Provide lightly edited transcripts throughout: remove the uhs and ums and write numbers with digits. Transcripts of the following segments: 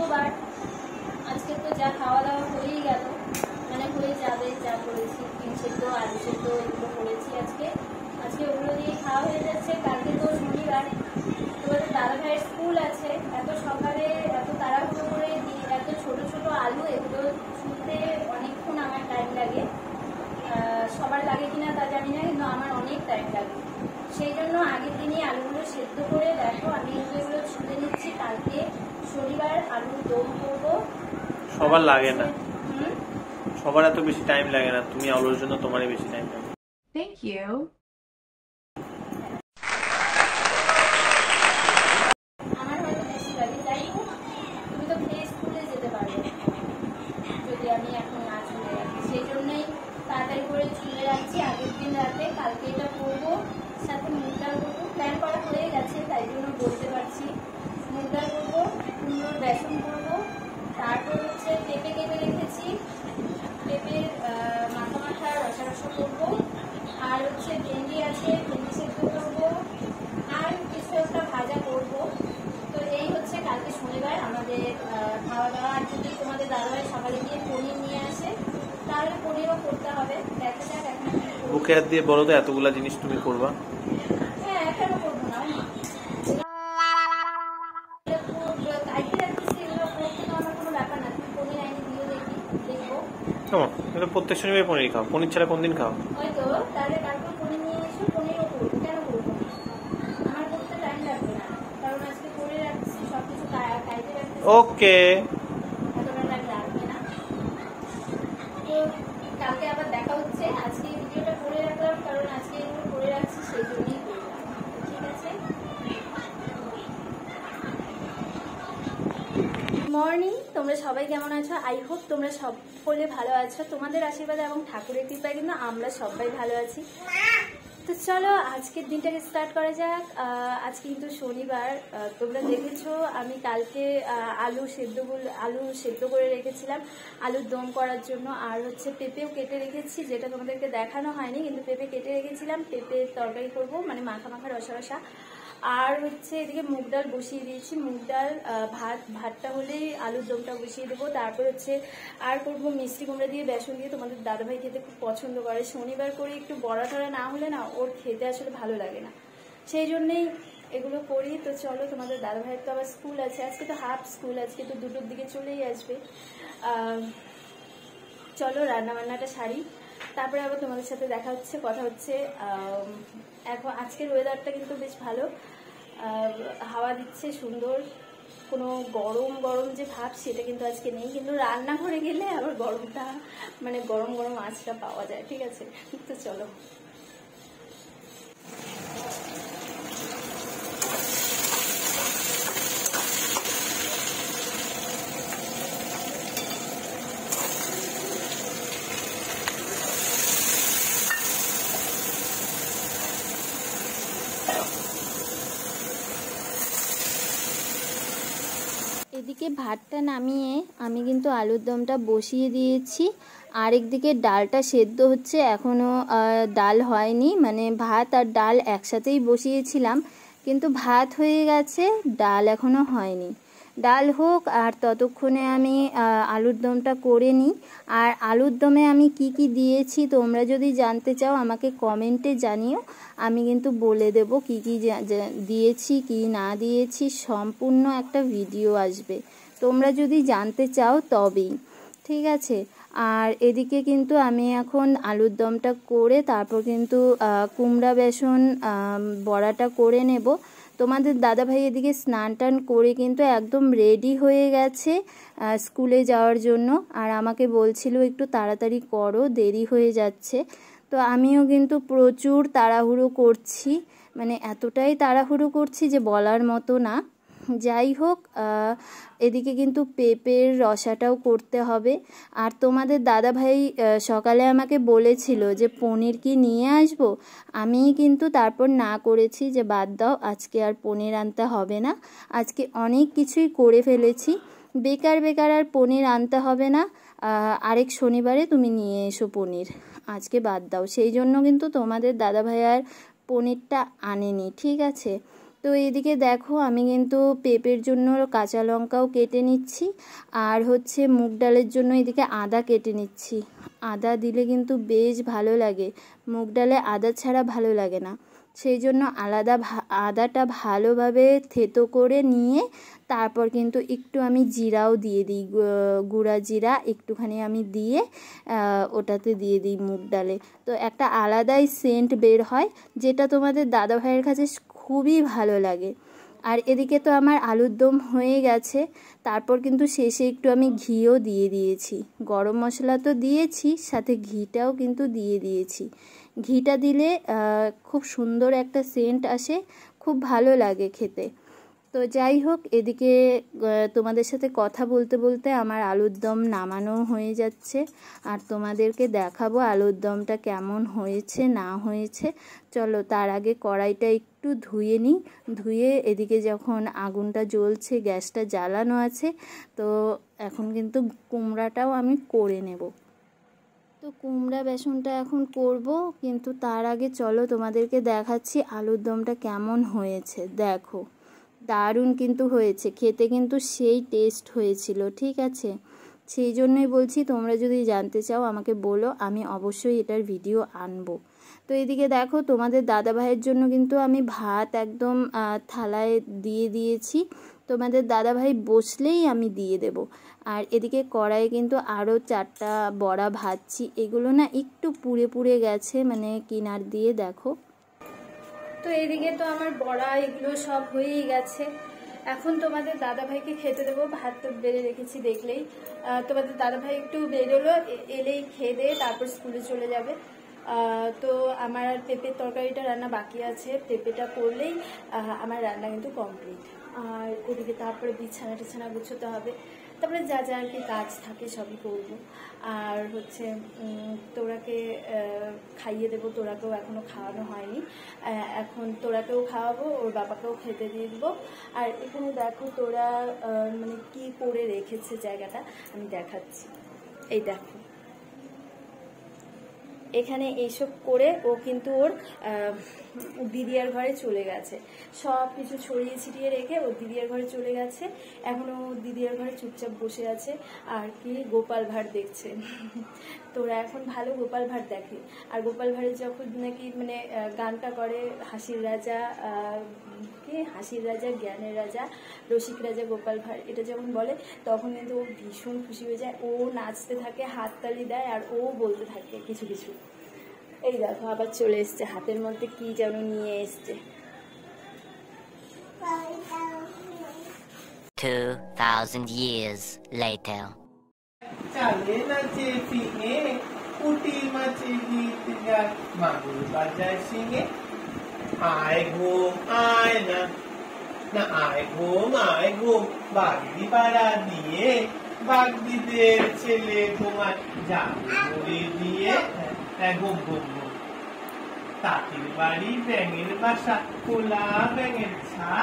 শুক্রবার, আজকে তো যা খাওয়া দাওয়া হয়েই গেল, মানে হয়ে যাবে। যা করেছি ডিম সেদ্ধ, আলু সেদ্ধ এগুলো করেছি আজকে ওগুলো দিয়ে খাওয়া হয়ে যাচ্ছে। কালকে তো শনিবার, তোমাদের দাদা ভাইয়ের স্কুল আছে। এত সকালে এত তাড়াহুড়ো করে এত ছোট ছোট আলু এগুলো ছুলতে অনেকক্ষণ আমার টাইম লাগে। সবার লাগে কিনা তা জানি না, কিন্তু আমার অনেক টাইম লাগে। সেই জন্য আগের দিনই আলুগুলো সেদ্ধ করে দেখো আমি এগুলো ছুলে নিচ্ছি। কালকে শনিবার আলুর দম করবো। সবার লাগে না, সবার এত বেশি টাইম লাগে না, তুমি আলুর জন্য তোমারই বেশি টাইম লাগে। Thank you. আমার হয়তো বেশি লাগে। যাই হোক, তুমি তো খেয়ে স্কুলে যেতে পারবে যদি আমি এখন না চলে রাখি। সেই জন্যই তাড়াতাড়ি করে চুলে রাখছি আগের দিন রাতে। কালকে এটা করবো, সাথে মুগ ডাল করবো। প্ল্যান করা হয়ে গেছে, তাই জন্য বলতে পারছি। মুগ ডাল করবো, কুমড়োর বেসন করবো, তারপর হচ্ছে পেঁপে কেটে রেখেছি, পেঁপের মাথা মাথা রসা রসা করবো, আর হচ্ছে ভেন্ডি আছে, ভেন্ডি সেদ্ধ করবো, আর কিছু একটা ভাজা করবো। তো এই হচ্ছে কালকে শনিবার আমাদের খাওয়া দাওয়া। আর যদি তোমাদের দাদাভাই সকালে গিয়ে পনির নিয়ে আসে তাহলে পনিরও করতে হবে। দেখা যাক এখন বুকে হাত দিয়ে বলো তো এতগুলা জিনিস তুমি করবা? হ্যাঁ, এখনো করবো না, প্রত্যেক শনিবার পনির খাও? পনির ছাড়া কোনদিন খাও? হয়তো তাহলে কালকে পনির নিয়ে এসো, পনিরও করবো। কেন করবো না? আমার করতে টাইম লাগবে না, কারণ আজকে করে রাখছি সবকিছু কাইতে রাখছি। ওকে, এতটা টাইম লাগবে না। তো কালকে আবার দেখা হচ্ছে। আজকে ভিডিওটা করে রাখলাম কারণ আজকে এগুলো করে রাখছি, সেই জন্যই করলাম। ঠিক আছে, মর্নিং। তোমরা সবাই কেমন আছো? আই হোপ তোমরা সকলে ভালো আছো। তোমাদের আশীর্বাদ এবং ঠাকুরের কৃপায় কিন্তু আমরা সবাই ভালো আছি। তো চলো আজকের দিনটাকে স্টার্ট করা যাক। আজকে কিন্তু শনিবার। তোমরা দেখেছো আমি কালকে আলু সেদ্ধ করে রেখেছিলাম আলুর দম করার জন্য। আর হচ্ছে পেঁপেও কেটে রেখেছি, যেটা তোমাদেরকে দেখানো হয়নি, কিন্তু পেঁপে কেটে রেখেছিলাম। পেঁপের তরকারি করব, মানে মাখা মাখা রসা রসা। আর হচ্ছে এদিকে মুগ ডাল বসিয়ে দিয়েছি। মুগ ডাল ভাতটা হলেই আলুর দমটা বসিয়ে দেবো। তারপর হচ্ছে আর করবো মিষ্টি কুমড়া দিয়ে বেসন দিয়ে। তোমাদের দাদাভাই খেতে খুব পছন্দ করে। শনিবার করে একটু বড়া টড়া না হলে না ওর খেতে আসলে ভালো লাগে না, সেই জন্যেই এগুলো করি। তো চলো, তোমাদের দাদাভাইয়ের তো আবার স্কুল আছে, আজকে তো হাফ স্কুল, আজকে তো 2টোর দিকে চলেই আসবে। চলো রান্নাবান্নাটা সারি, তারপরে আবার তোমাদের সাথে দেখা হচ্ছে, কথা হচ্ছে। এখন আজকের ওয়েদারটা কিন্তু বেশ ভালো, হাওয়া দিচ্ছে সুন্দর। কোনো গরম গরম যে ভাব সেটা কিন্তু আজকে নেই, কিন্তু রান্নাঘরে গেলে আবার গরমটা, মানে গরম গরম আঁচটা পাওয়া যায়। ঠিক আছে, তো চলো। এদিকে ভাতটা নামিয়ে আমি কিন্তু আলুর দমটা বসিয়ে দিয়েছি। আর একদিকে ডালটা সেদ্ধ হচ্ছে, এখনও ডাল হয়নি, মানে ভাত আর ডাল একসাথেই বসিয়েছিলাম, কিন্তু ভাত হয়ে গেছে, ডাল এখনও হয়নি। ডাল হোক, আর ততক্ষণে আমি আলুর দমটা করে নিই। আর আলুর দমে আমি কি কি দিয়েছি তোমরা যদি জানতে চাও আমাকে কমেন্টে জানিও, আমি কিন্তু বলে দেব কি কি দিয়েছি কি না দিয়েছি। সম্পূর্ণ একটা ভিডিও আসবে, তোমরা যদি জানতে চাও তবেই। ঠিক আছে, আর এদিকে কিন্তু আমি এখন আলুর দমটা করে তারপর কিন্তু কুমড়া বেসন বড়াটা করে নেব। তোমাদের দাদাভাই এদিকে স্নান টান করে কিন্তু একদম রেডি হয়ে গেছে স্কুলে যাওয়ার জন্য। আর আমাকে বলছিল একটু তাড়াতাড়ি করো, দেরি হয়ে যাচ্ছে। তো আমিও কিন্তু প্রচুর তাড়াহুড়ো করছি, মানে এতটাই তাড়াহুড়ো করছি যে বলার মতো না। যাই হোক, এদিকে কিন্তু পেঁপের রসাটাও করতে হবে। আর তোমাদের দাদাভাই সকালে আমাকে বলেছিল যে পনির কি নিয়ে আসবো, আমি কিন্তু তারপর না করেছি যে বাদ দাও, আজকে আর পনির আনতে হবে না, আজকে অনেক কিছুই করে ফেলেছি, বেকার বেকার আর পনির আনতে হবে না, আরেক শনিবারে তুমি নিয়ে এসো পনির, আজকে বাদ দাও। সেই জন্য কিন্তু তোমাদের দাদাভাই আর পনিরটা আনেনি। ঠিক আছে, তো তো এদিকে দেখো আমি কিন্তু পেঁপের জন্য কাঁচা লঙ্কাও কেটে নিচ্ছি, আর হচ্ছে মুগ ডালের জন্য এদিকে আদা কেটে নিচ্ছি। আদা দিলে কিন্তু বেশ ভালো লাগে, মুগ ডালে আদা ছাড়া ভালো লাগে না। সেই জন্য আদাটা ভালোভাবে থেতো করে নিয়ে তারপর কিন্তু একটু আমি জিরাও দিয়ে দিই, গুঁড়া জিরা একটুখানি আমি দিয়ে ওটাতে দিয়ে দিই মুগ ডালে। তো একটা আলাদাই সেন্ট বের হয়, যেটা তোমাদের দাদাভাইয়ের কাছে খুবই ভালো লাগে। আর এদিকে তো আমার আলুর দম হয়ে গেছে, তারপর কিন্তু শেষে একটু আমি ঘিও দিয়ে দিয়েছি। গরম মশলা তো দিয়েছি, সাথে ঘিটাও কিন্তু দিয়ে দিয়েছি। ঘিটা দিলে খুব সুন্দর একটা সেন্ট আসে, খুব ভালো লাগে খেতে। তো যাই হোক, এদিকে তোমাদের সাথে কথা বলতে বলতে আমার আলুর দম নামানো হয়ে যাচ্ছে, আর তোমাদেরকে দেখাবো আলুর দমটা কেমন হয়েছে না হয়েছে। চলো তার আগে কড়াইটা একটু ধুয়ে নিই। ধুয়ে এদিকে যখন আগুনটা জ্বলছে, গ্যাসটা জ্বালানো আছে, তো এখন কিন্তু কুমড়াটাও আমি করে নেব। তো কুমড়া বেসনটা এখন করব, কিন্তু তার আগে চলো তোমাদেরকে দেখাচ্ছি আলুর দমটা কেমন হয়েছে। দেখো দারুণ কিন্তু হয়েছে, খেতে কিন্তু সেই টেস্ট হয়েছিল, ঠিক আছে? সেই জন্যই বলছি, তোমরা যদি জানতে চাও আমাকে বলো, আমি অবশ্যই এটার ভিডিও আনবো। তো এদিকে দেখো তোমাদের দাদাভাইয়ের জন্য কিন্তু আমি ভাত একদম থালায় দিয়ে দিয়েছি। তোমাদের দাদাভাই বসলেই আমি দিয়ে দেব। আর এদিকে কড়াইয়ে কিন্তু আরও 4টা বড়া ভাজছি। এগুলো না একটু পুড়ে পুড়ে গেছে, মানে কিনার দিয়ে দেখো। তো এদিকে তো আমার বড়া এগুলো সব হয়েই গেছে। এখন তোমাদের দাদাভাইকে খেতে দেবো। ভাত তো বেড়ে রেখেছি দেখলেই। তোমাদের দাদাভাই একটু বেরোলো, এলেই খেয়ে দিয়ে তারপর স্কুলে চলে যাবে। তো আমার আর পেঁপের তরকারিটা রান্না বাকি আছে, পেঁপেটা করলেই আমার রান্না কিন্তু কমপ্লিট। আর এদিকে তারপরে বিছানা টিছানা গুছোতে হবে, তারপরে যা যা আর কি কাজ থাকে সবই করবো। আর হচ্ছে তোরাকে খাইয়ে দেবো, তোরাকেও এখনও খাওয়ানো হয়নি, এখন তোরাকেও খাওয়াবো, ওর বাবাকেও খেতে দিয়ে দেবো। আর এখানে দেখো তোরা মানে কি করে রেখেছে জায়গাটা আমি দেখাচ্ছি। এই দেখো এখানে এইসব করে ও কিন্তু ওর দিদিয়ার ঘরে চলে গেছে, সব কিছু ছড়িয়ে ছিটিয়ে রেখে ও দিদিয়ার ঘরে চলে গেছে। এখনো দিদিয়ার ঘরে চুপচাপ বসে আছে আর কি গোপাল ভাঁড় দেখছে। তোরা এখন ভালো গোপাল ভাঁড় দেখে। আর গোপাল ভাঁড়ের যখন নাকি মানে গানটা করে হাসির রাজা, হাসির রাজা, জ্ঞানের রাজা, রসিক রাজা গোপাল ভাঁড়, এটা যখন বলে তখন কিন্তু ও ভীষণ খুশি হয়ে যায়। ও নাচতে থাকে, হাততালি দেয়, আর ও বলতে থাকে কিছু কিছু। এই দেখো আবার চলে এসছে, হাতের মধ্যে কি যেন নিয়ে এসছে। 2000 years later. চালে নাচে ফিঙে, পুটি মাছে গীত গায়, মাগুর বাজায় শিঙে। আয় ঘুম আয় না, না আয় ঘুম বাগদি পাড়া দিয়ে, বাগদিদের ছেলে ঘুমায় জাগুড়ি দিয়ে। ঘুম ঘুম ঘুম। তাঁতির বাড়ি ব্যাঙের বাসা, খোলা ব্যাঙের ছা,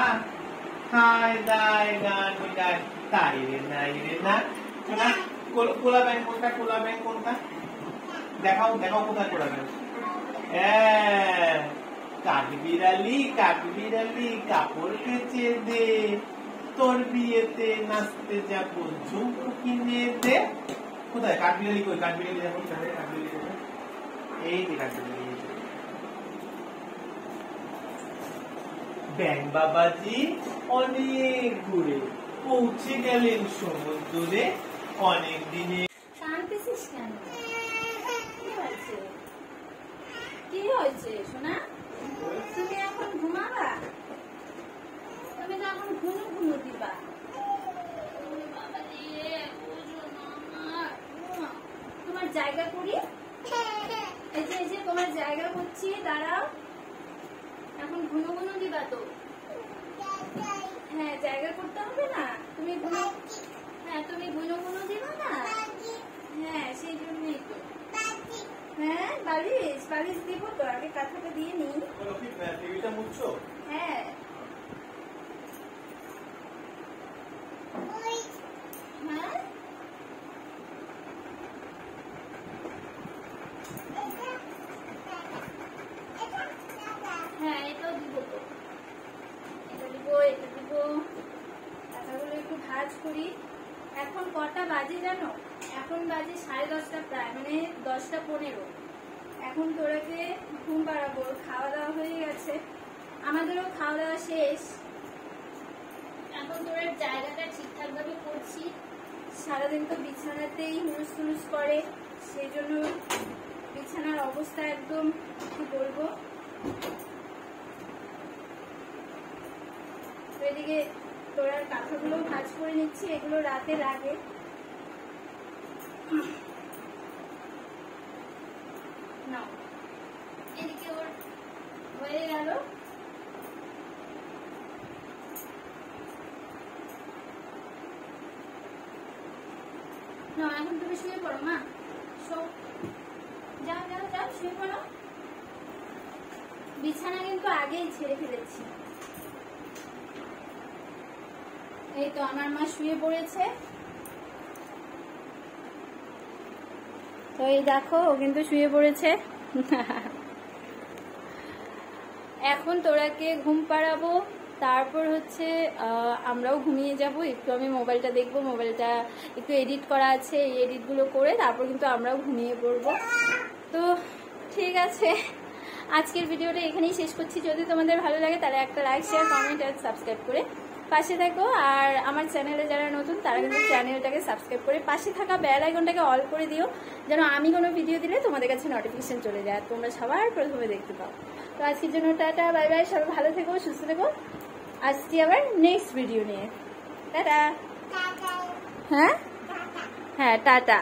খায় দায় গান গায়, তাই রে নাই রে না। কোলা ব্যাঙ কোনটা, কোলা ব্যাঙ কোনটা? দেখাও দেখাও কোথায় কোলা ব্যাঙ। কাঠবিড়ালি কাঠবিড়ালি কাপড় কেচে দে, তোর বিয়েতে নাচতে যাবো ঝুমকো কিনে দে। কোথায় কাঠবিড়ালি? কই কাঠবিড়ালি? দেখো কাঠবিড়ালি কোথায়? এই যে কাঠবিড়ালি। ব্যাঙ বাবাজি অনেক ঘুরে পৌঁছে গেলেন সমুদ্রে, অনেক দিনে। কি হয়েছে সোনা? তুমি এখন ঘুমাবা? তুমি তো এখন ঘুমো দিবা। তোমার জায়গা করি, এই যে তোমার জায়গা করছি, দাঁড়াও। এখন ঘুনো দিবা তো? হ্যাঁ জায়গা করতে হবে না, তুমি হ্যাঁ তুমি ঘুনো দিবা না? হ্যাঁ সেই জন্যই তো। হ্যাঁ বালিশ দিব তো, আগে কাঁথাটা দিয়ে নি। টিভিটা মুছছো? হ্যাঁ হ্যাঁ এটাও দিব তো, এটা কাজ করি। এখন কটা বাজে জানো? এখন বাজে 10:30 প্রায়, মানে 10:15। এখন তোরাকে ঘুম পাড়াবো। খাওয়া দাওয়া হয়ে গেছে, আমাদেরও খাওয়া দাওয়া শেষ। এখন তোরা জায়গাটা ঠিকঠাক ভাবে করছি। সারাদিন তো বিছানাতেই হুলুস তুলুস করে, সেই জন্য বিছানার অবস্থা একদম কি বলবো। এদিকে তোরার কাঁথাগুলো ভাঁজ করে নিচ্ছি, এগুলো রাতে লাগে। না এদিকে ওর হয়ে গেল। না এখন তুমি শুয়ে পড়ো মা, যাও যাও যাও শুয়ে পড়ো। বিছানা কিন্তু আগেই ছেড়ে ফেলেছি। এই তো আমার মা শুয়ে পড়েছে। তো এই দেখো ও কিন্তু শুয়ে পড়েছে। এখন তোরাকে ঘুম পাড়াবো, তারপর হচ্ছে আমরাও ঘুমিয়ে যাব। একটু আমি মোবাইলটা দেখবো, মোবাইলটা একটু এডিট করা আছে, এই এডিটগুলো করে তারপর কিন্তু আমরাও ঘুমিয়ে পড়বো। তো ঠিক আছে, আজকের ভিডিওটা এখানেই শেষ করছি। যদি তোমাদের ভালো লাগে তাহলে একটা লাইক, শেয়ার, কমেন্ট আর সাবস্ক্রাইব করে পাশে থাকো। আর আমার চ্যানেলে যারা নতুন তারা কিন্তু চ্যানেলটাকে সাবস্ক্রাইব করে পাশে থাকা বেল আইকনটাকে অল করে দিও, যেন আমি কোনো ভিডিও দিলে তোমাদের কাছে নোটিফিকেশন চলে যায়, তোমরা সবার প্রথমে দেখতে পাও। তো আজকের জন্য টাটা, বাই বাই, সবাই ভালো থেকো, সুস্থ থেকো। আজকে আবার নেক্সট ভিডিও নিয়ে টাটা। হ্যাঁ হ্যাঁ টাটা।